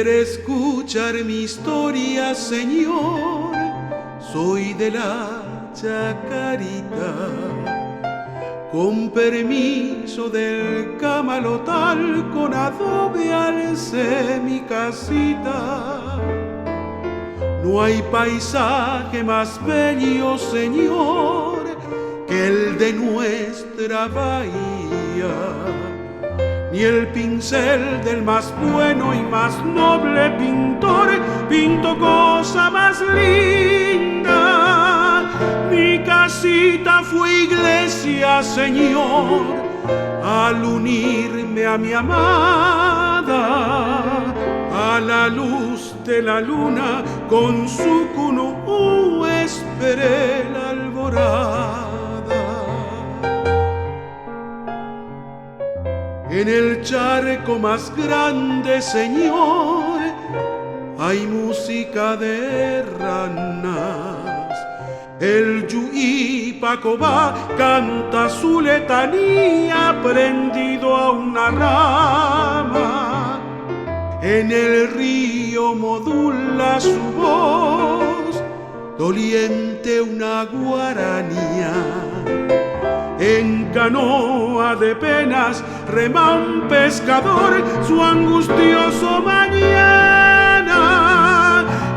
¿Quiere escuchar mi historia, señor? Soy de la Chacarita, con permiso del camalotal, con adobe alcé mi casita. No hay paisaje más bello, señor, que el de nuestra bahía, ni el pincel del más bueno y más noble pintor pintó cosa más linda. Mi casita fue iglesia, señor, al unirme a mi amada, a la luz de la luna con su cuno esperé la alborada. En el charco más grande, señor, hay música de ranas. El Yuipacobá canta su letanía prendido a una rama. En el río modula su voz, doliente una guaranía. En canoa de penas rema un pescador su angustioso mañana,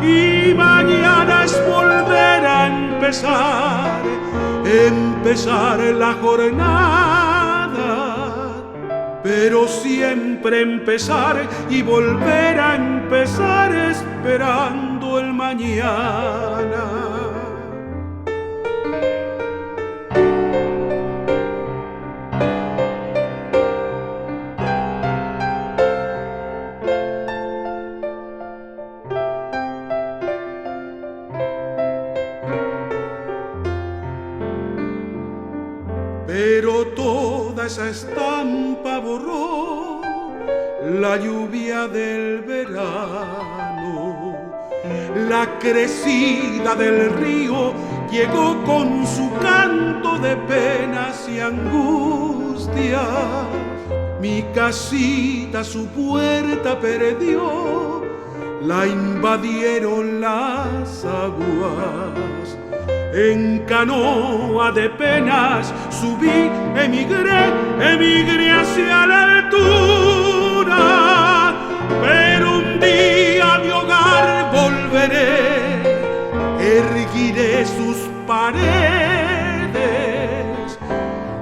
y mañana es volver a empezar la jornada, pero siempre empezar y volver a empezar esperando el mañana. Pero toda esa estampa borró la lluvia del verano. La crecida del río llegó con su canto de penas y angustias. Mi casita su puerta perdió, la invadieron las aguas. En canoa de penas subí, emigré hacia la altura, pero un día a mi hogar volveré, erguiré sus paredes,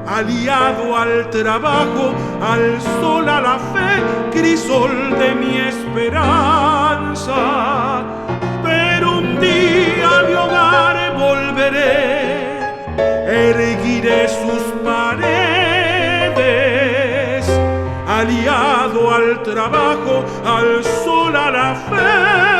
aliado al trabajo, al sol, a la fe, crisol de mi esperanza. Pero un día a mi hogar volveré, erguiré sus paredes, aliado al trabajo, al sol, a la fe.